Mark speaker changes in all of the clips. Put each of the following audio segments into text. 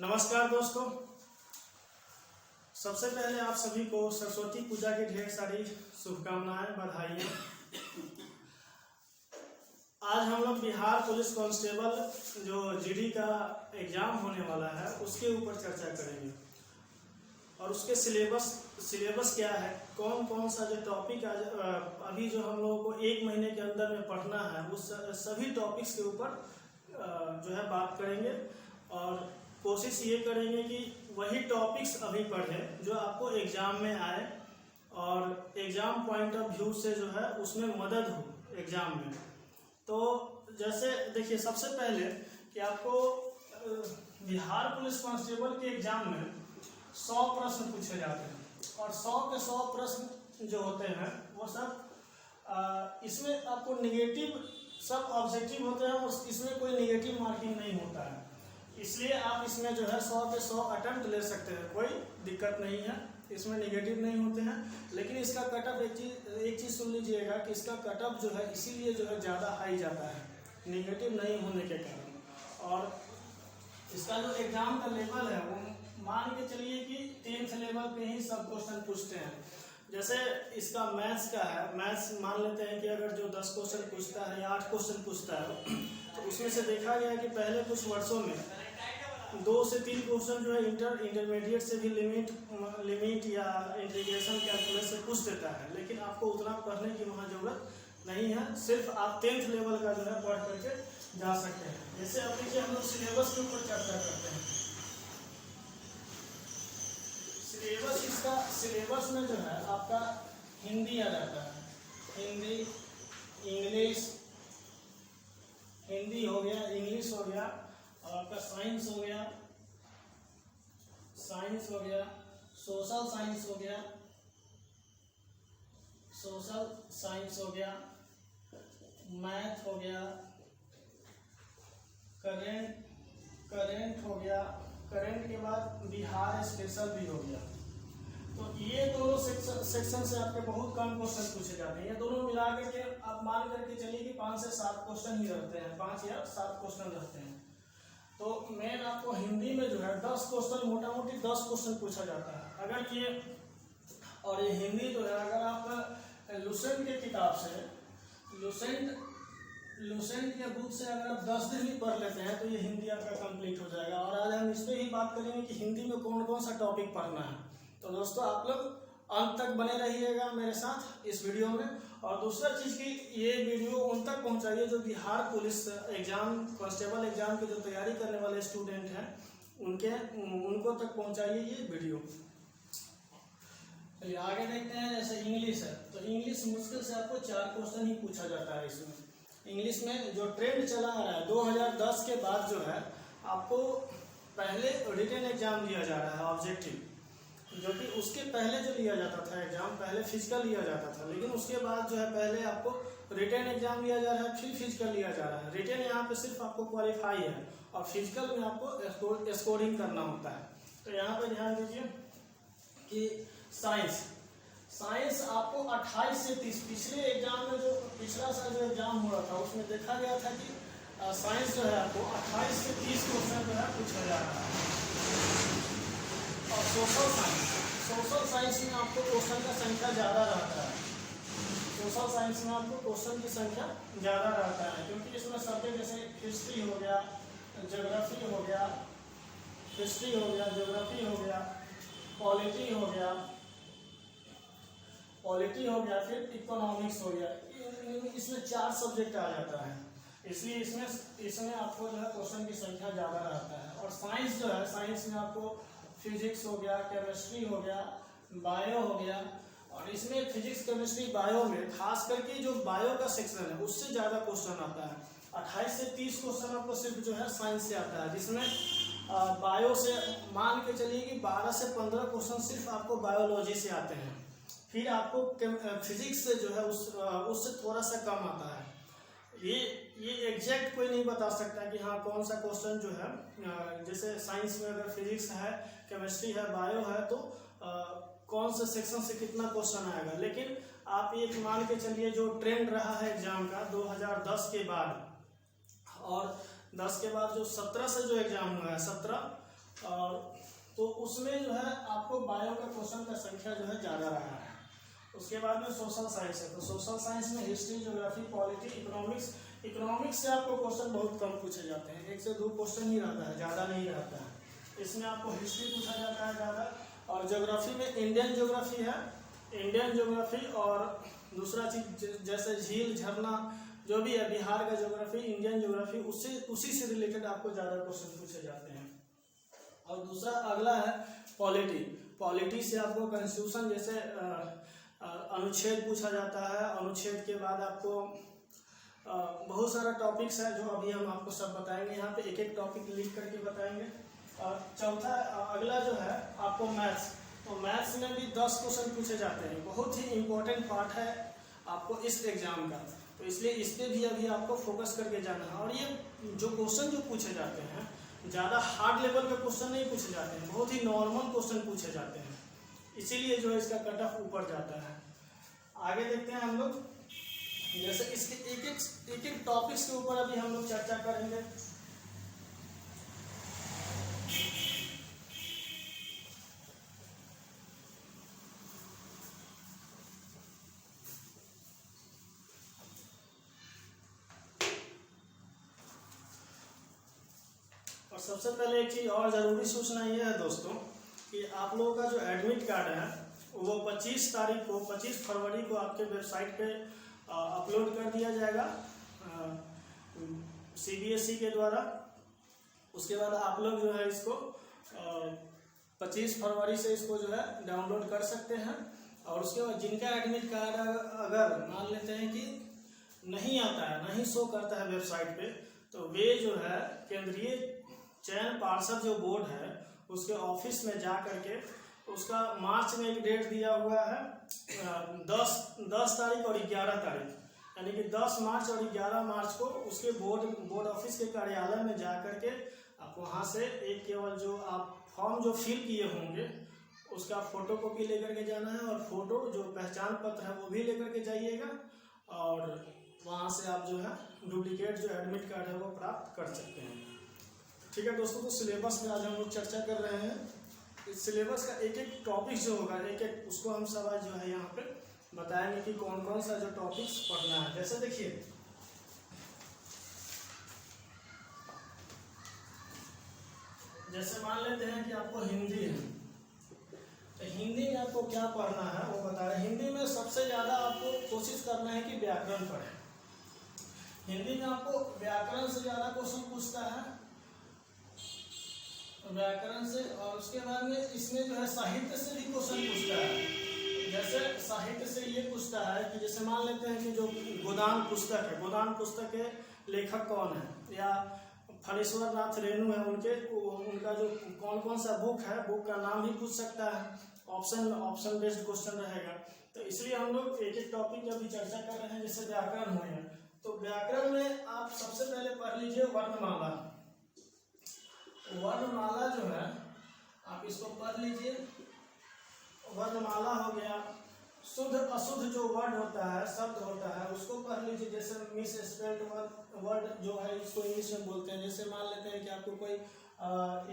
Speaker 1: नमस्कार दोस्तों, सबसे पहले आप सभी को सरस्वती पूजा की ढेर सारी शुभकामनाएं, बधाइयाँ। आज हम लोग बिहार पुलिस कांस्टेबल जो जीडी का एग्ज़ाम होने वाला है उसके ऊपर चर्चा करेंगे और उसके सिलेबस क्या है, कौन कौन सा जो टॉपिक आज अभी जो हम लोगों को एक महीने के अंदर में पढ़ना है उस सभी टॉपिक्स के ऊपर जो है बात करेंगे और कोशिश ये करेंगे कि वही टॉपिक्स अभी पढ़ें जो आपको एग्ज़ाम में आए और एग्ज़ाम पॉइंट ऑफ व्यू से जो है उसमें मदद हो एग्ज़ाम में। तो जैसे देखिए, सबसे पहले कि आपको बिहार पुलिस कांस्टेबल के एग्ज़ाम में 100 प्रश्न पूछे जाते हैं और 100 के 100 प्रश्न जो होते हैं वो सब इसमें आपको निगेटिव सब ऑब्जेक्टिव होते हैं और इसमें कोई निगेटिव मार्किंग नहीं होता है, इसलिए आप इसमें जो है 100 के 100 अटेम्प्ट ले सकते हैं, कोई दिक्कत नहीं है, इसमें निगेटिव नहीं होते हैं। लेकिन इसका कटअप एक चीज़ सुन लीजिएगा कि इसका कटअप जो है इसीलिए जो है ज़्यादा हाई जाता है निगेटिव नहीं होने के कारण। और इसका जो एग्ज़ाम का लेवल है वो मान के चलिए कि 10th लेवल पे ही सब क्वेश्चन पूछते हैं। जैसे इसका मैथ्स का है, मैथ्स मान लेते हैं कि अगर जो 10 क्वेश्चन पूछता है या 8 क्वेश्चन पूछता है तो उसमें से देखा गया कि पहले कुछ वर्षों में 2 से 3 क्वेश्चन जो है इंटरमीडिएट से भी लिमिट या इंटीग्रेशन कैलकुलस से पूछ देता है, लेकिन आपको उतना पढ़ने की वहाँ ज़रूरत नहीं है, सिर्फ आप 10th लेवल का जो है पढ़ करके जा सकते हैं। जैसे अब देखिए हम लोग सिलेबस के ऊपर चर्चा करते हैं। सिलेबस में जो है आपका हिंदी आ जाता है, हिंदी हो गया, इंग्लिश हो गया और आपका साइंस हो गया, सोशल साइंस हो गया, मैथ हो गया, करंट हो गया, करंट के बाद बिहार स्पेशल भी हो गया। तो ये दोनों सेक्शन से आपके बहुत कम क्वेश्चन पूछे जाते हैं। ये दोनों मिला करके आप मान करके चलिए कि 5 से 7 क्वेश्चन ही रहते हैं, 5 या 7 क्वेश्चन रहते हैं। तो मेन आपको हिंदी में जो है 10 क्वेश्चन, मोटा मोटी 10 क्वेश्चन पूछा जाता है। अगर ये और ये हिंदी जो है अगर आप लुसेंट के किताब से लुसेंट के बुक से अगर आप 10 दिन भी पढ़ लेते हैं तो ये हिंदी आपका कंप्लीट हो जाएगा। और आज हम इस पर ही बात करेंगे कि हिंदी में कौन कौन सा टॉपिक पढ़ना है। तो दोस्तों आप लोग अंत तक बने रहिएगा मेरे साथ इस वीडियो में। और दूसरा चीज़ कि ये वीडियो उन तक पहुंचाइए जो Bihar police exam, constable exam की जो तैयारी करने वाले स्टूडेंट हैं उनको तक पहुंचाइए ये वीडियो। चलिए आगे देखते हैं। जैसे इंग्लिश है तो इंग्लिश मुश्किल से आपको 4 क्वेश्चन ही पूछा जाता है। इसमें इंग्लिश में जो ट्रेंड चला आ रहा है 2010 के बाद जो है आपको पहले रिटन एग्जाम दिया जा रहा है ऑब्जेक्टिव, जो कि उसके पहले जो लिया जाता था एग्जाम, पहले फिजिकल लिया जाता था, लेकिन उसके बाद जो है पहले आपको रिटन एग्जाम लिया जा रहा है, फिर फिजिकल लिया जा रहा है। रिटन यहाँ पे सिर्फ आपको क्वालिफाई है और फिजिकल में आपको स्कोरिंग करना होता है। तो यहाँ पे ध्यान दीजिए कि साइंस आपको 28 से 30, पिछले एग्जाम में जो पिछला साल जो एग्जाम हुआ था उसमें देखा गया था कि साइंस जो है आपको 28 से 30 क्वेश्चन जो है पूछा जा रहा है। और सोशल साइंस में आपको क्वेश्चन का संख्या ज़्यादा रहता है। सोशल साइंस में आपको क्वेश्चन की संख्या ज़्यादा रहता है क्योंकि इसमें सब्जेक्ट जैसे हिस्ट्री हो गया, ज्योग्राफी हो गया, ज्योग्राफी हो गया, पॉलिटी हो गया, फिर इकोनॉमिक्स हो गया, इसमें 4 सब्जेक्ट आ जाता है, इसलिए इसमें आपको जो है क्वेश्चन की संख्या ज़्यादा रहता है। और साइंस जो है, साइंस में आपको फिजिक्स हो गया, केमिस्ट्री हो गया, बायो हो गया। और इसमें फिजिक्स, केमिस्ट्री, बायो में खास करके जो बायो का सेक्शन है उससे ज़्यादा क्वेश्चन आता है। 28 से 30 क्वेश्चन आपको सिर्फ जो है साइंस से आता है, जिसमें बायो से मान के चलिए कि 12 से 15 क्वेश्चन सिर्फ आपको बायोलॉजी से आते हैं। फिर आपको फिजिक्स से जो है उससे थोड़ा सा कम आता है। ये एग्जैक्ट कोई नहीं बता सकता कि हाँ कौन सा क्वेश्चन जो है, जैसे साइंस में अगर फिजिक्स है, केमिस्ट्री है, बायो है तो कौन से सेक्शन से कितना क्वेश्चन आएगा। लेकिन आप ये मान के चलिए जो ट्रेंड रहा है एग्जाम का 2010 के बाद और 10 के बाद जो 17 से जो एग्जाम हुआ है, और तो उसमें जो है आपको बायो का क्वेश्चन का संख्या जो है ज़्यादा रहा है। उसके बाद में सोशल साइंस है, तो सोशल साइंस में history, geography, polity, economics. Economics से आपको क्वेश्चन बहुत कम पूछे जाते हैं, 1 से 2 क्वेश्चन ही रहता है, ज़्यादा नहीं रहता है। इसमें आपको हिस्ट्री पूछा जाता है ज़्यादा, और ज्योग्राफी में इंडियन ज्योग्राफी है, इंडियन ज्योग्राफी, और दूसरा चीज़ जैसे झील, झरना, जो भी है बिहार का ज्योग्राफी, इंडियन ज्योग्राफी, उससे उसी से रिलेटेड आपको ज़्यादा क्वेश्चन पूछे जाते हैं। और दूसरा अगला है पॉलिटी। पॉलिटी से आपको कॉन्स्टिट्यूशन जैसे अनुच्छेद पूछा जाता है। अनुच्छेद के बाद आपको बहुत सारा टॉपिक्स है जो अभी हम आपको सब बताएंगे, यहाँ पे एक एक टॉपिक लिख करके बताएंगे। चौथा अगला जो है आपको मैथ्स, तो मैथ्स में भी 10 क्वेश्चन पूछे जाते हैं, बहुत ही इम्पोर्टेंट पार्ट है आपको इस एग्जाम का, तो इसलिए इस पर भी अभी आपको फोकस करके जाना है। और ये जो क्वेश्चन जो पूछे जाते हैं ज़्यादा हार्ड लेवल के क्वेश्चन नहीं पूछे जाते हैं, बहुत ही नॉर्मल क्वेश्चन पूछे जाते हैं, इसीलिए जो है इसका कट ऑफ ऊपर जाता है। आगे देखते हैं हम लोग, जैसे इसके एक एक टॉपिक्स के ऊपर अभी हम लोग चर्चा करेंगे। और सबसे पहले एक चीज़ और ज़रूरी सूचना ये है दोस्तों कि आप लोगों का जो एडमिट कार्ड है वो 25 फरवरी को आपके वेबसाइट पे अपलोड कर दिया जाएगा CBSE के द्वारा। उसके बाद आप लोग जो है इसको 25 फरवरी से इसको जो है डाउनलोड कर सकते हैं। और उसके बाद जिनका एडमिट कार्ड अगर मान लेते हैं कि नहीं आता है, नहीं शो करता है वेबसाइट पे, तो वे जो है केंद्रीय चयन पार्षद जो बोर्ड है उसके ऑफिस में जा करके, उसका मार्च में एक डेट दिया हुआ है 10 तारीख और 11 तारीख, यानी कि 10 मार्च और 11 मार्च को उसके बोर्ड ऑफिस के कार्यालय में जा करके आप वहाँ से एक केवल जो आप फॉर्म जो फिल किए होंगे उसका फोटो कॉपी लेकर के जाना है, और फोटो जो पहचान पत्र है वो भी लेकर के जाइएगा, और वहाँ से आप जो है डुप्लीकेट जो एडमिट कार्ड है वो प्राप्त कर सकते हैं। ठीक है दोस्तों, तो सिलेबस में आज हम लोग चर्चा कर रहे हैं। इस सिलेबस का एक एक टॉपिक जो होगा, एक एक उसको हम सब आज जो है यहाँ पे बताएंगे कि कौन कौन सा जो टॉपिक्स पढ़ना है। जैसे देखिए, जैसे मान लेते हैं कि आपको हिंदी है, तो हिंदी में आपको क्या पढ़ना है वो बता रहे हैं। हिंदी में सबसे ज़्यादा आपको कोशिश करना है कि व्याकरण पढ़ें। हिंदी में आपको व्याकरण से ज़्यादा क्वेश्चन पूछता है, व्याकरण से, और उसके बाद में इसमें जो है साहित्य से भी क्वेश्चन पूछता है। जैसे साहित्य से ये पूछता है कि जैसे मान लेते हैं कि जो गोदान पुस्तक है, गोदान पुस्तक के लेखक कौन है, या फणीश्वर नाथ रेणु है, उनका जो कौन सा बुक है, बुक का नाम भी पूछ सकता है। ऑप्शन बेस्ड क्वेश्चन रहेगा। तो इसलिए हम लोग एक एक टॉपिक की अभी चर्चा कर रहे हैं। जैसे व्याकरण हुए हैं, तो व्याकरण में आप सबसे पहले पढ़ लीजिए वर्णमाला। वर्णमाला जो है आप इसको पढ़ लीजिए। वर्णमाला हो गया, शुद्ध अशुद्ध जो वर्ड होता है, शब्द होता है, उसको पढ़ लीजिए। जैसे मिस स्पेल्ड वर्ड जो है इसको इंग्लिश में बोलते हैं। जैसे मान लेते हैं कि आपको कोई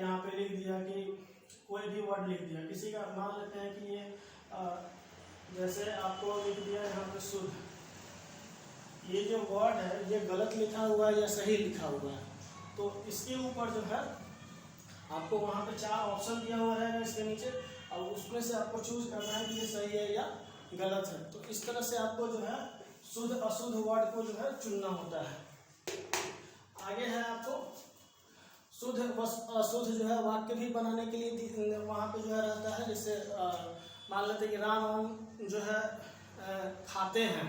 Speaker 1: यहाँ पे लिख दिया कि कोई भी वर्ड लिख दिया, किसी का मान लेते हैं कि ये जैसे आपको लिख दिया यहाँ पे शुद्ध, ये जो वर्ड है ये गलत लिखा हुआ है या सही लिखा हुआ है, तो इसके ऊपर जो है आपको वहाँ पे 4 ऑप्शन दिया हुआ है इसके नीचे, और उसमें से आपको चूज करना है कि ये सही है या गलत है। तो इस तरह से आपको जो है शुद्ध अशुद्ध वर्ड को जो है चुनना होता है। आगे है आपको शुद्ध अशुद्ध जो है वाक्य भी बनाने के लिए वहाँ पे जो है रहता है। जैसे मान लेते हैं कि राम जो है खाते हैं,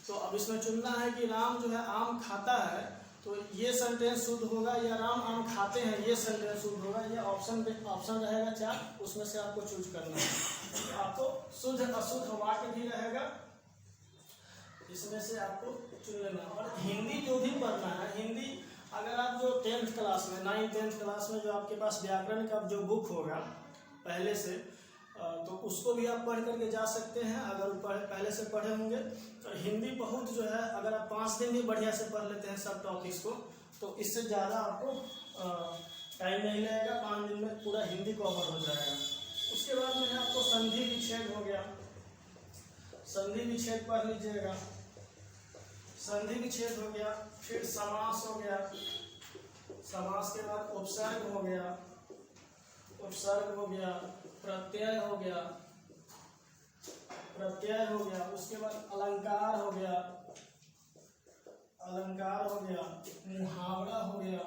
Speaker 1: तो अब इसमें चुनना है कि राम जो है आम खाता है, तो ये सेंटेंस शुद्ध होगा, या राम आम खाते हैं ये सेंटेंस शुद्ध होगा। ये ऑप्शन रहेगा 4, उसमें से आपको चूज करना है। तो आपको शुद्ध अशुद्ध वाक्य भी रहेगा, इसमें से आपको चुन लेना। और हिंदी जो भी पढ़ना है, हिंदी अगर आप जो 10th क्लास में 9th-10th क्लास में जो आपके पास व्याकरण का जो बुक होगा पहले से, तो उसको भी आप पढ़ करके जा सकते हैं। अगर पहले से पढ़े होंगे तो हिंदी बहुत जो है, अगर आप 5 दिन भी बढ़िया से पढ़ लेते हैं सब टॉपिक्स को, तो इससे ज़्यादा आपको टाइम नहीं लगेगा, 5 दिन में पूरा हिंदी कवर हो जाएगा। उसके बाद में है आपको संधि विच्छेद हो गया, संधि विच्छेद पढ़ लीजिएगा। संधि विच्छेद हो गया, फिर समास हो गया, समास के बाद उपसर्ग हो गया, उपसर्ग हो गया, प्रत्यय हो गया, प्रत्यय हो गया। उसके बाद अलंकार हो गया, अलंकार हो गया, मुहावरा हो गया,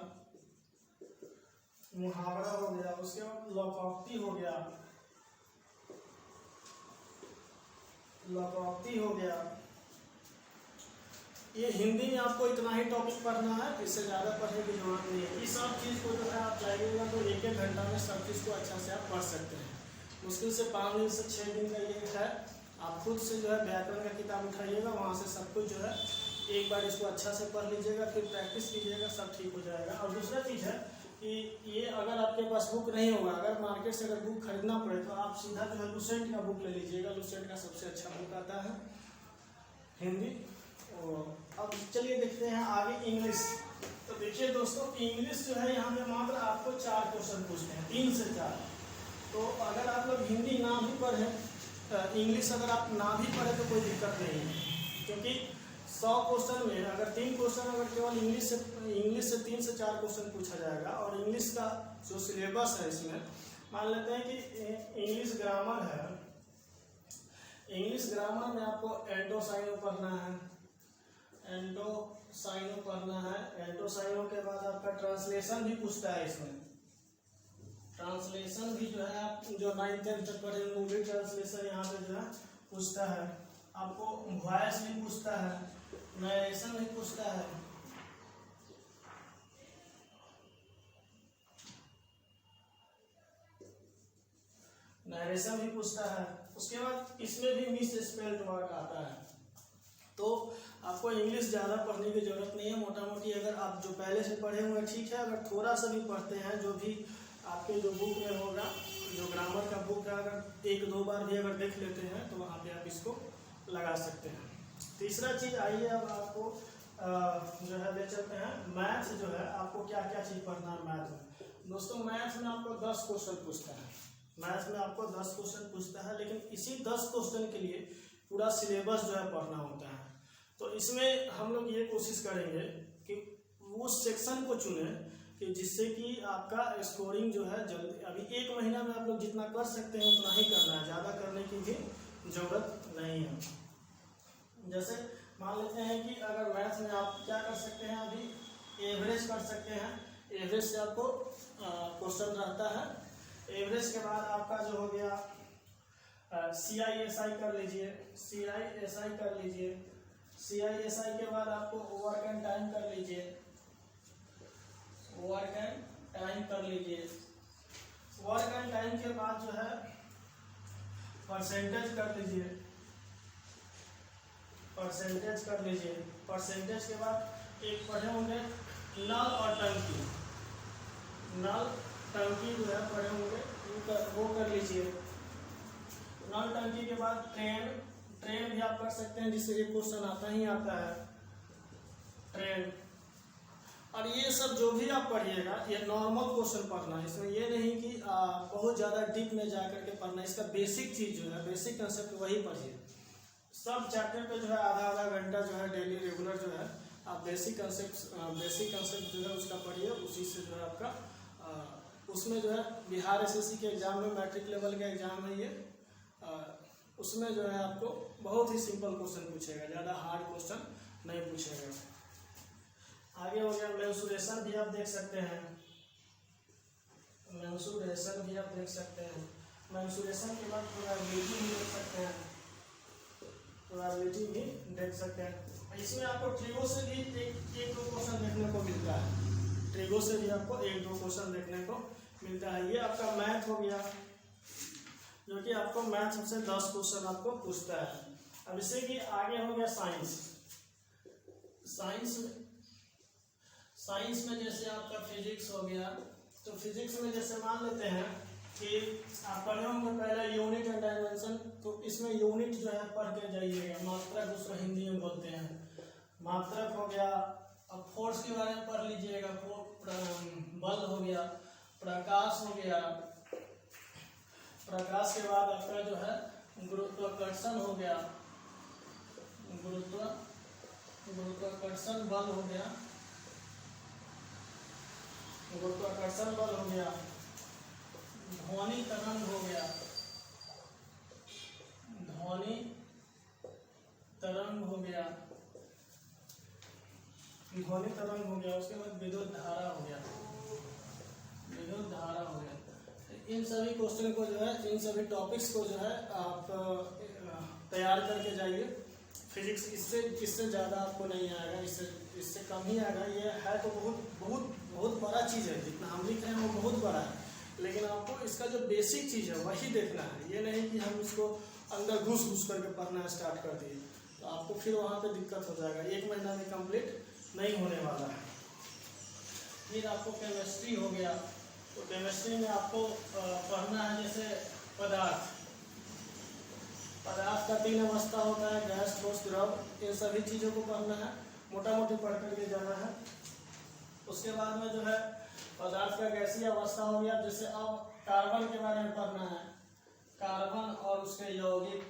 Speaker 1: मुहावरा हो गया। उसके बाद लोकोक्ति हो गया, लोकोक्ति हो गया। ये हिंदी में आपको इतना ही टॉपिक पढ़ना है, इससे ज़्यादा पढ़ने की जरूरत नहीं है। इस सब चीज़ को जो है आप चाहिएगा तो 1-1 घंटा में सब चीज़ को अच्छा से आप पढ़ सकते हैं। मुश्किल से 5 दिन से 6 दिन का ये है। आप खुद से जो है व्याकरण का किताब उठाइएगा, वहाँ से सब कुछ जो है एक बार इसको अच्छा से पढ़ लीजिएगा, फिर प्रैक्टिस कीजिएगा, सब ठीक हो जाएगा। और दूसरा चीज़ है कि ये अगर आपके पास बुक नहीं होगा, अगर मार्केट से अगर बुक खरीदना पड़े तो आप सीधा जो है लुसेंट का बुक ले लीजिएगा। लुसेंट का सबसे अच्छा बुक आता है हिंदी। और अब चलिए देखते हैं आगे इंग्लिश। तो देखिए दोस्तों, इंग्लिश जो है यहाँ पे मात्र आपको 4 क्वेश्चन पूछते हैं, 3 से 4। तो अगर आप लोग हिंदी ना भी पढ़ें, इंग्लिश अगर आप ना भी पढ़े तो कोई दिक्कत नहीं है, क्योंकि 100 क्वेश्चन में अगर 3 क्वेश्चन अगर केवल इंग्लिश से 3 से 4 क्वेश्चन पूछा जाएगा। और इंग्लिश का जो सिलेबस है इसमें मान लेते हैं कि इंग्लिश ग्रामर है, इंग्लिश ग्रामर में आपको एंटो साइनो पढ़ना है, एंटो साइनो पढ़ना है। एंटो साइनो के बाद आपका ट्रांसलेशन भी पूछता है इसमें, ट्रांसलेशन भी जो है आप जो 9th-10th तक पढ़े वो भी ट्रांसलेशन यहाँ पे जो है पूछता है। आपको वॉइस भी पूछता है, नरेशन भी पूछता है, नरेशन भी पूछता है। उसके बाद इसमें भी मिस स्पेल्ड वर्ड आता है। तो आपको इंग्लिश ज़्यादा पढ़ने की जरूरत नहीं है। मोटा मोटी अगर आप जो पहले से पढ़े हुए ठीक है, अगर थोड़ा सा भी पढ़ते हैं, जो भी आपके जो बुक में होगा, जो ग्रामर का बुक है, अगर 1-2 बार भी अगर देख लेते हैं तो वहाँ पे आप इसको लगा सकते हैं। तीसरा चीज़ आइए, अब आपको जो है ले चलते हैं मैथ। जो है आपको क्या क्या चीज़ पढ़ना है मैथ में। दोस्तों मैथ में आपको 10 क्वेश्चन पूछता है, मैथ में आपको 10 क्वेश्चन पूछता है, लेकिन इसी 10 क्वेश्चन के लिए पूरा सिलेबस जो है पढ़ना होता है। तो इसमें हम लोग ये कोशिश करेंगे कि उस सेक्शन को चुने कि जिससे कि आपका स्कोरिंग जो है जल्दी, अभी 1 महीना में आप लोग जितना कर सकते हैं उतना ही करना है, ज़्यादा करने की भी जरूरत नहीं है। जैसे मान लेते हैं कि अगर मैथ्स में आप क्या कर सकते हैं, अभी एवरेज कर सकते हैं। एवरेज से आपको क्वेश्चन रहता है। एवरेज के बाद आपका जो हो गया CISI कर लीजिए, CISI कर लीजिए। CISI के बाद आपको वर्क एंड टाइम कर लीजिए, वर्क एंड टाइम कर लीजिए। वर्क एंड टाइम के बाद जो है परसेंटेज कर लीजिए, परसेंटेज कर लीजिए। परसेंटेज के बाद एक पढ़े होंगे नल और टंकी, नल टंकी जो है पढ़े होंगे वो कर लीजिए। नल टंकी के बाद ट्रेन, ट्रेन भी आप कर सकते हैं, जिससे एक क्वेश्चन आता ही आता है ट्रेन। और ये सब जो भी आप पढ़िएगा ये नॉर्मल क्वेश्चन पढ़ना है, इसमें ये नहीं कि बहुत ज़्यादा डीप में जा करके पढ़ना है। इसका बेसिक चीज़ जो है, बेसिक कंसेप्ट वही पढ़िए। सब चैप्टर पे जो है आधा घंटा जो है डेली रेगुलर जो है आप बेसिक कंसेप्ट जो है उसका पढ़िए। उसी से जो है आपका उसमें जो है बिहार SSC के एग्ज़ाम में, मैट्रिक लेवल का एग्ज़ाम है ये, उसमें जो है आपको बहुत ही सिंपल क्वेश्चन पूछेगा, ज़्यादा हार्ड क्वेश्चन नहीं पूछेगा। आगे हो गया मेंसुरेशन भी आप देख सकते हैं, मेंसुरेशन भी आप देख सकते हैं। मेंसुरेशन के बाद प्रोबेबिलिटी भी देख सकते हैं, प्रोबेबिलिटी भी देख सकते हैं। इसमें आपको ट्रिगो से भी एक दो क्वेश्चन देखने को मिलता है, ट्रिगो से भी आपको 1-2 क्वेश्चन देखने को मिलता है। ये आपका मैथ हो गया, जो कि आपको मैथ से 10 क्वेश्चन आपको पूछता है। अब इससे कि आगे हो गया साइंस। साइंस में जैसे आपका फिजिक्स हो गया, तो फिजिक्स में जैसे मान लेते हैं कि आप पढ़े होंगे पहले यूनिट एंड डायमेंशन, तो इसमें यूनिट जो है पढ़ के जाइएगा। मात्रक उसको हिंदी में बोलते हैं, मात्रक हो गया। अब फोर्स के बारे में पढ़ लीजिएगा, बल हो गया। प्रकाश हो गया। प्रकाश के बाद आपका जो है गुरुत्वाकर्षण हो गया, गुरुत्वाकर्षण बल हो गया, गुरुत्वाकर्षण बल हो गया। ध्वनि तरंग हो गया, ध्वनि तरंग हो गया, ध्वनि तरंग हो गया। उसके बाद विद्युत धारा हो गया, विद्युत धारा हो गया। इन सभी क्वेश्चन को जो है, इन सभी टॉपिक्स को जो है आप तैयार करके जाइए। फिजिक्स इससे ज़्यादा आपको नहीं आएगा, इससे कम ही आएगा। ये है तो बहुत बड़ा चीज़ है, जितना हम लिख रहे हैं वो बहुत बड़ा है, लेकिन आपको इसका जो बेसिक चीज़ है वही देखना है। ये नहीं कि हम इसको अंदर घुस करके पढ़ना स्टार्ट कर दिए तो आपको फिर वहाँ पे दिक्कत हो जाएगा, 1 महीना में कंप्लीट नहीं होने वाला है। फिर आपको केमिस्ट्री हो गया, तो केमिस्ट्री में आपको पढ़ना है जैसे पदार्थ का 3 अवस्था होता है, गैस, ठोस, द्रव। इन सभी चीज़ों को पढ़ना है, मोटा मोटी पढ़ करके जाना है। उसके बाद में जो है पदार्थ का गैसीय अवस्था हो गया। जैसे अब कार्बन के बारे में पढ़ना है, कार्बन और उसके यौगिक,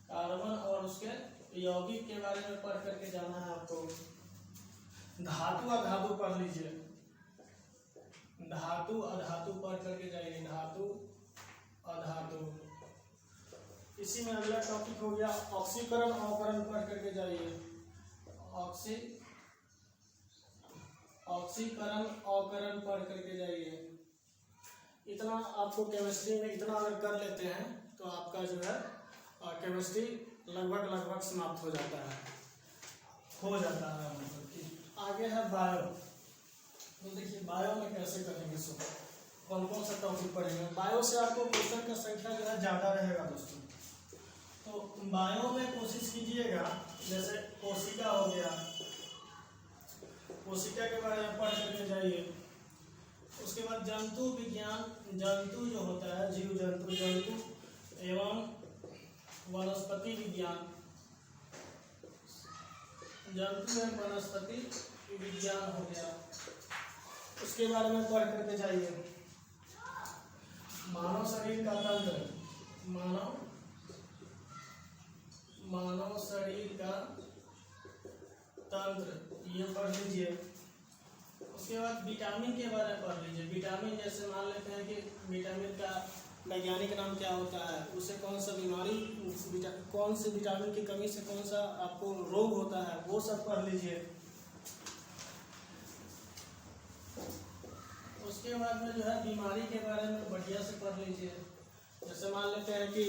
Speaker 1: कार्बन और उसके यौगिक के बारे में पढ़ करके जाना है आपको। धातु अधातु पढ़ लीजिए, धातु अधातु पढ़ करके जाइए, धातु अधातु। इसी में अगला टॉपिक हो गया ऑक्सीकरण अवकरण पढ़ करके जाइए, ऑक्सीकरण अवकरण पढ़ करके जाइए। इतना आपको केमिस्ट्री में इतना अगर कर लेते हैं तो आपका जो है केमिस्ट्री लगभग समाप्त हो जाता है मतलब कि। आगे है बायो। तो देखिए बायो में कैसे करेंगे, सो कौन सा टॉपिक पढ़ेंगे। बायो से आपको क्वेश्चन का संख्या जो है ज़्यादा रहेगा दोस्तों। तो बायो में कोशिश कीजिएगा, जैसे कोशिका हो गया, कोशिका के बारे में पढ़ करके जाइए। उसके बाद जंतु विज्ञान, जंतु जो होता है, जीव जंतु एवं वनस्पति विज्ञान, जंतु एवं वनस्पति विज्ञान हो गया, उसके बारे में पढ़ करके जाइए। मानव शरीर का तंत्र, मानव शरीर का तंत्र, ये पढ़ लीजिए। उसके बाद विटामिन के बारे में पढ़ लीजिए। विटामिन जैसे मान लेते हैं कि विटामिन का वैज्ञानिक नाम क्या होता है, उसे कौन सा बीमारी, कौन से विटामिन की कमी से कौन सा आपको रोग होता है, वो सब पढ़ लीजिए। उसके बाद में जो है बीमारी के बारे में बढ़िया से पढ़ लीजिए। जैसे मान लेते हैं कि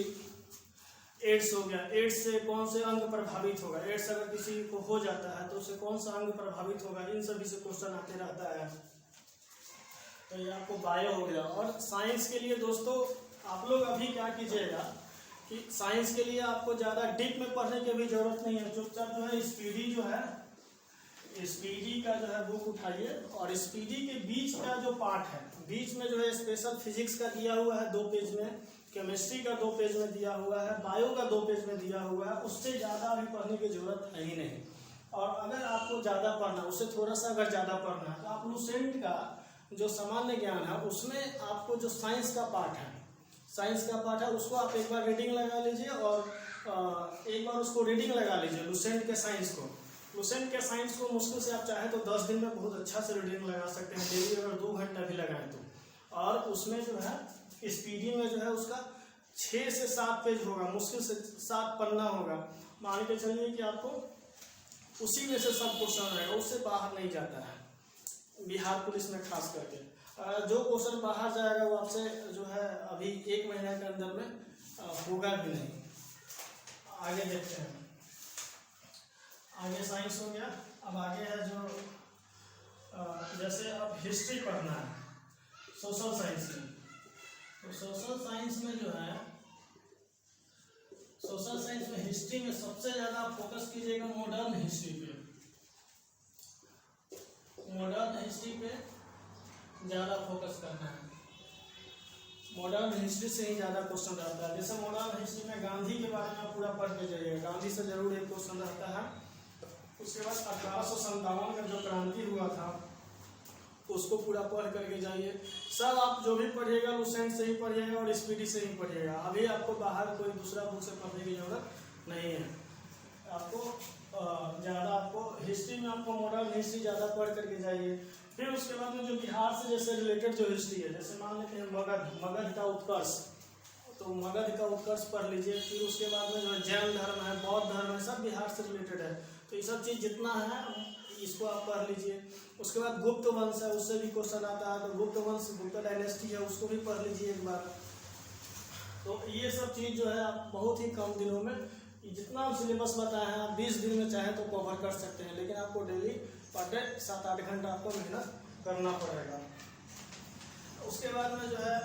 Speaker 1: एड्स हो गया, एड्स से कौन से अंग प्रभावित होगा, एड्स अगर किसी को हो जाता है तो उससे कौन सा अंग प्रभावित होगा, इन सभी से क्वेश्चन आते रहता है। तो ये आपको बायो हो गया। और साइंस के लिए दोस्तों आप लोग अभी क्या कीजिएगा कि साइंस के लिए आपको ज़्यादा डीप में पढ़ने की भी जरूरत नहीं है। चुपचाप जो है स्पीडी जो है, स्पीडी का जो है बुक उठाइए और स्पीडी के बीच का जो पार्ट है, बीच में जो है स्पेशल फिजिक्स का दिया हुआ है 2 पेज में, केमिस्ट्री का 2 पेज में दिया हुआ है, बायो का 2 पेज में दिया हुआ है। उससे ज़्यादा अभी पढ़ने की जरूरत है ही नहीं। और अगर आपको ज़्यादा पढ़ना, उससे थोड़ा सा अगर ज़्यादा पढ़ना है तो आप लुसेंट का जो सामान्य ज्ञान है उसमें आपको जो साइंस का पार्ट है उसको आप एक बार रीडिंग लगा लीजिए और एक बार उसको रीडिंग लगा लीजिए लुसेंट के साइंस को। लुसेंट के साइंस को मुश्किल से आप चाहें तो 10 दिन में बहुत अच्छा से रीडिंग लगा सकते हैं, डेली अगर 2 घंटा भी लगाएं तो। और उसमें जो है स्पीडी में जो है उसका 6 से 7 पेज होगा, मुश्किल से 7 पन्ना होगा। मान के चलिए कि आपको उसी में से सब क्वेश्चन रहेगा, उससे बाहर नहीं जाता है, बिहार पुलिस में खास करके। जो क्वेश्चन बाहर जाएगा वो आपसे जो है अभी 1 महीने के अंदर में होगा भी नहीं। आगे देखते हैं। आगे साइंस हो गया। अब आगे है जो जैसे अब हिस्ट्री पढ़ना है सोशल साइंस में। तो सोशल साइंस में जो है, सोशल साइंस में हिस्ट्री में सबसे ज़्यादा फोकस कीजिएगा मॉडर्न हिस्ट्री पे। मॉडर्न हिस्ट्री पे ज़्यादा फोकस करना है। मॉडर्न हिस्ट्री से ही ज़्यादा क्वेश्चन रहता है। जैसे मॉडर्न हिस्ट्री में गांधी के बारे में पूरा पढ़ के जाइएगा, गांधी से जरूर एक क्वेश्चन रहता है। उसके बाद 1857 का जो क्रांति हुआ था उसको पूरा पढ़ करके जाइए। सब आप जो भी पढ़िएगा लुसेंट से ही पढ़िएगा और स्पीडी से ही पढ़िएगा। अभी आपको बाहर कोई दूसरा बुक से पढ़ने की जरूरत नहीं है। आपको ज़्यादा आपको हिस्ट्री में आपको मॉडर्न हिस्ट्री ज़्यादा पढ़ करके जाइए। फिर उसके बाद में जो बिहार से जैसे रिलेटेड जो हिस्ट्री है, जैसे मान लेते हैं मगध का उत्कर्ष, तो मगध का उत्कर्ष पढ़ लीजिए। फिर उसके बाद में जो है जैन धर्म है, बौद्ध धर्म है, सब बिहार से रिलेटेड है। तो ये सब चीज़ जितना है इसको आप पढ़ लीजिए। उसके बाद गुप्त वंश है, उससे भी क्वेश्चन आता है, तो गुप्त वंश गुप्त डायनेस्टी है, उसको भी पढ़ लीजिए एक बार। तो ये सब चीज़ जो है आप बहुत ही कम दिनों में, जितना हम सिलेबस बताए हैं आप 20 दिन में चाहे तो कवर कर सकते हैं, लेकिन आपको डेली पर डे 7-8 घंटा आपको मेहनत करना पड़ेगा। उसके बाद में जो है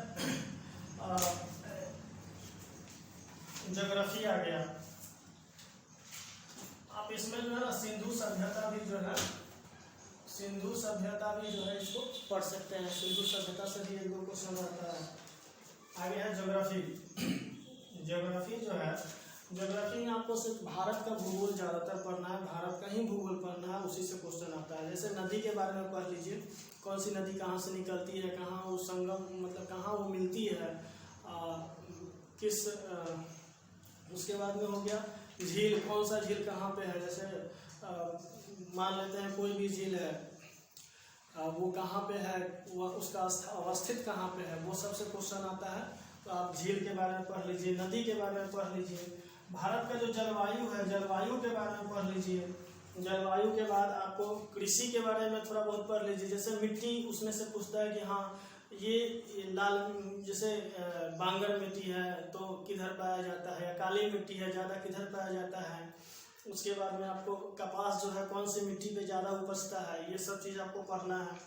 Speaker 1: ज्योग्राफी आ गया। आप इसमें जो है ना सिंधु सभ्यता भी जो है इसको पढ़ सकते हैं। सिंधु सभ्यता से भी 1-2 क्वेश्चन आता है। आगे है ज्योग्राफी। ज्योग्राफी जो है, ज्योग्राफी में आपको सिर्फ भारत का भूगोल ज़्यादातर पढ़ना है, भारत का ही भूगोल पढ़ना है, उसी से क्वेश्चन आता है। जैसे नदी के बारे में पढ़ लीजिए, कौन सी नदी कहाँ से निकलती है, कहाँ वो संगम मतलब कहाँ वो मिलती है, किस उसके बाद में हो गया झील, कौन सा झील कहाँ पे है। जैसे मान लेते हैं कोई भी झील है, वो कहाँ पे है, वो उसका अवस्थित कहाँ पे है, वो सबसे क्वेश्चन आता है। तो आप झील के बारे में पढ़ लीजिए, नदी के बारे में पढ़ लीजिए। भारत का जो जलवायु है, जलवायु के बारे में पढ़ लीजिए। जलवायु के बाद आपको कृषि के बारे में थोड़ा बहुत पढ़ लीजिए। जैसे मिट्टी, उसमें से पूछता है कि हाँ ये लाल, जैसे बांगर मिट्टी है तो किधर पाया जाता है, या काली मिट्टी है ज़्यादा किधर पाया जाता है। उसके बाद में आपको कपास जो है कौन सी मिट्टी पे ज़्यादा उपजता है, ये सब चीज़ आपको पढ़ना है।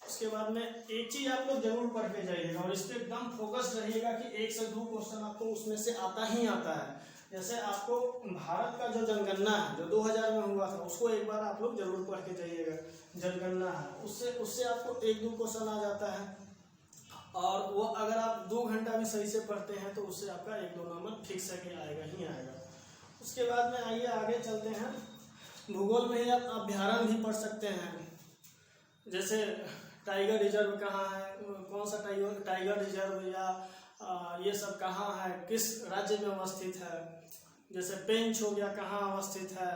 Speaker 1: उसके बाद में एक चीज़ आप लोग जरूर पढ़ के जाइएगा और इस पर एकदम फोकस रहिएगा कि 1 से 2 क्वेश्चन आपको उसमें से आता ही आता है। जैसे आपको भारत का जो जनगणना है जो 2000 में हुआ था, उसको एक बार आप लोग जरूर पढ़ के जाइएगा। जनगणना है, उससे आपको 1-2 क्वेश्चन आ जाता है, और वो अगर आप 2 घंटा भी सही से पढ़ते हैं तो उससे आपका 1-2 नंबर फिक्स है कि आएगा ही आएगा। उसके बाद में आइए आगे चलते हैं। भूगोल में ही आप अभ्यारण्य भी पढ़ सकते हैं। जैसे टाइगर रिजर्व कहाँ है, कौन सा टाइगर रिजर्व, या ये सब कहाँ है, किस राज्य में अवस्थित है। जैसे पेंच हो गया, कहाँ अवस्थित है।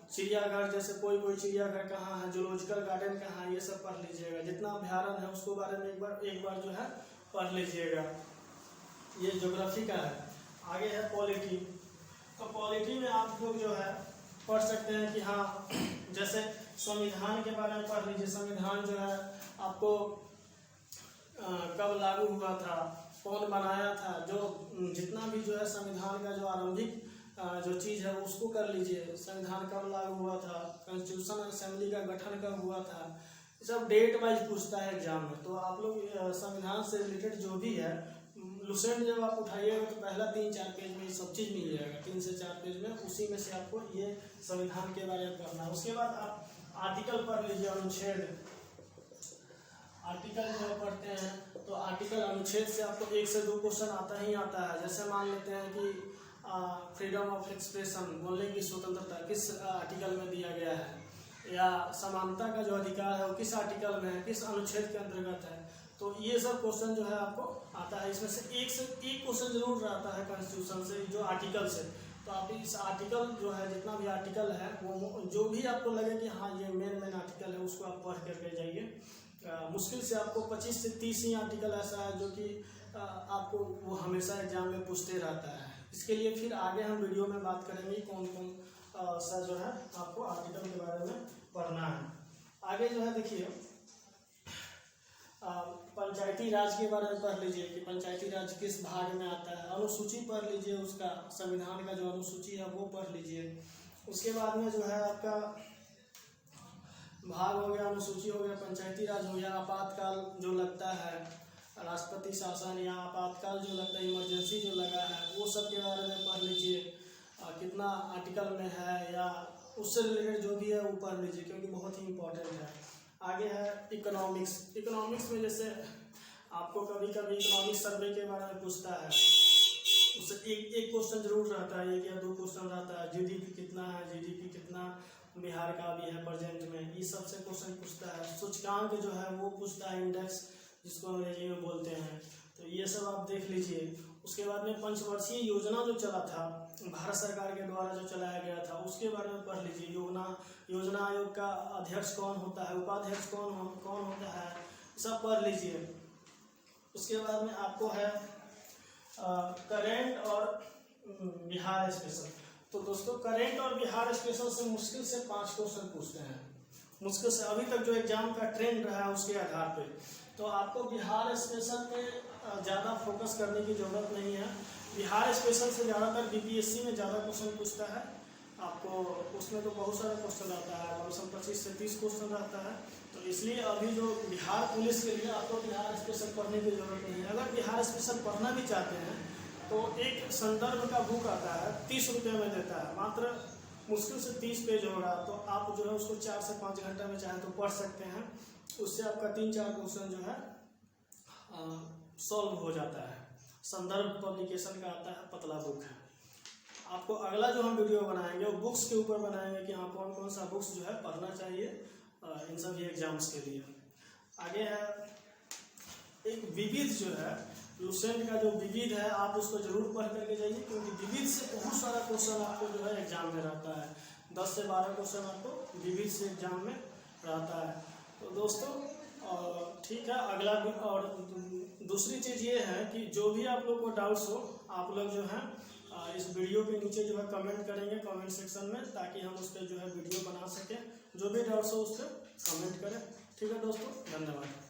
Speaker 1: चिड़ियाघर, जैसे कोई चिड़ियाघर कहाँ है, जूलॉजिकल गार्डन कहाँ है, ये सब पढ़ लीजिएगा। जितना अभ्यारण्य है उसको बारे में एक बार जो है पढ़ लीजिएगा। ये ज्योग्राफी का है। आगे है पॉलिटी। तो पॉलिटी में आप लोग जो है पढ़ सकते हैं कि हाँ जैसे संविधान के बारे में पढ़ लीजिए। संविधान जो है आपको कब लागू हुआ था, कौन बनाया था, जो जितना भी जो है संविधान का जो आरंभिक जो चीज़ है उसको कर लीजिए। संविधान कब लागू हुआ था, कॉन्स्टिट्यूशन असेंबली का गठन कब हुआ था, सब डेट वाइज पूछता है एग्जाम में। तो आप लोग संविधान से रिलेटेड जो भी है लुसेंट जब आप उठाइएगा तो पहला 3-4 पेज में ये सब चीज़ मिल जाएगा। 3 से 4 पेज में, उसी में से आपको ये संविधान के बारे में पढ़ना है। उसके बाद आप आर्टिकल पढ़ लीजिए, अनुच्छेद। आर्टिकल जो पढ़ते हैं तो आर्टिकल अनुच्छेद से आपको 1 से 2 क्वेश्चन आता ही आता है। जैसे मान लेते हैं कि फ्रीडम ऑफ एक्सप्रेशन, बोलने की स्वतंत्रता किस आर्टिकल में दिया गया है, या समानता का जो अधिकार है वो किस आर्टिकल में है, किस अनुच्छेद के अंतर्गत है। तो ये सब क्वेश्चन जो है आपको आता है। इसमें से एक क्वेश्चन जरूर आता है कॉन्स्टिट्यूशन से, जो आर्टिकल से। तो आप इस आर्टिकल जो है, जितना भी आर्टिकल है वो जो भी आपको लगे कि हाँ ये मेन आर्टिकल है, उसको आप पढ़ करके जाइए। मुश्किल से आपको 25 से 30 ही आर्टिकल ऐसा है जो कि आपको वो हमेशा एग्जाम में पूछते रहता है। इसके लिए फिर आगे हम वीडियो में बात करेंगे कौन कौन सा जो है आपको आर्टिकल के बारे में पढ़ना है। आगे जो है देखिए पंचायती राज के बारे में पढ़ लीजिए कि पंचायती राज किस भाग में आता है। अनुसूची पढ़ लीजिए, उसका संविधान का जो अनुसूची है वो पढ़ लीजिए। उसके बाद में जो है आपका भाग हो गया, अनुसूची हो गया, पंचायती राज हो गया। आपातकाल जो लगता है, राष्ट्रपति शासन या आपातकाल जो लगता है, इमरजेंसी जो लगा है, वो सब के बारे में पढ़ लीजिए। कितना आर्टिकल में है या उससे रिलेटेड जो भी है वो पढ़ लीजिए, क्योंकि बहुत ही इम्पोर्टेंट है। आगे है इकोनॉमिक्स। इकोनॉमिक्स में जैसे आपको कभी कभी इकोनॉमिक सर्वे के बारे में पूछता है, उससे एक क्वेश्चन जरूर रहता है, 1 या 2 क्वेश्चन रहता है। जीडीपी कितना है, जीडीपी कितना बिहार का भी है प्रेजेंट में, ये सबसे क्वेश्चन पूछता है। सूचकांक जो है वो पूछता है, इंडेक्स जिसको अंग्रेजी में बोलते हैं, तो ये सब आप देख लीजिए। उसके बाद में पंचवर्षीय योजना जो चला था भारत सरकार के द्वारा जो चलाया गया था, उसके बारे में पढ़ लीजिए। योजना आयोग का अध्यक्ष कौन होता है, उपाध्यक्ष कौन होता है, सब पढ़ लीजिए। उसके बाद में आपको है करेंट और बिहार स्पेशल। तो दोस्तों करेंट और बिहार स्पेशल से मुश्किल से 5 क्वेश्चन पूछते हैं, मुश्किल से, अभी तक जो एग्जाम का ट्रेंड रहा है उसके आधार पे। तो आपको बिहार स्पेशल में ज़्यादा फोकस करने की ज़रूरत नहीं है। बिहार स्पेशल से ज़्यादातर बीपीएससी में ज़्यादा क्वेश्चन पूछता है आपको, उसमें तो बहुत सारा क्वेश्चन रहता है, कम से कम 25 से 30 क्वेश्चन रहता है। तो इसलिए अभी जो बिहार पुलिस के लिए आपको बिहार स्पेशल पढ़ने की ज़रूरत नहीं है। अगर बिहार स्पेशल पढ़ना भी चाहते हैं तो एक संदर्भ का बुक आता है, 30 रुपये में देता है, मात्र मुश्किल से 30 पेज होगा, तो आप जो है उसको 4 से 5 घंटे में चाहें तो पढ़ सकते हैं। उससे आपका 3-4 क्वेश्चन जो है सॉल्व हो जाता है। संदर्भ पब्लिकेशन का आता है, पतला बुक है। आपको अगला जो हम वीडियो बनाएंगे वो बुक्स के ऊपर बनाएंगे कि हाँ कौन कौन सा बुक्स जो है पढ़ना चाहिए इन सभी एग्जाम्स के लिए। आगे है एक विविध जो है, लुसेंट का जो विविध है, आप उसको जरूर पढ़ करके जाइए, क्योंकि विविध से बहुत सारा क्वेश्चन आपको जो है एग्जाम में रहता है। 10 से 12 क्वेश्चन आपको विविध से एग्जाम में रहता है। तो दोस्तों ठीक है, अगला भी। और दूसरी चीज़ ये है कि जो भी आप लोग को डाउट्स हो, आप लोग जो है इस वीडियो के नीचे जो है कमेंट करेंगे कमेंट सेक्शन में, ताकि हम उस पर जो है वीडियो बना सकें। जो भी डाउट्स हो उस पर कमेंट करें। ठीक है दोस्तों, धन्यवाद।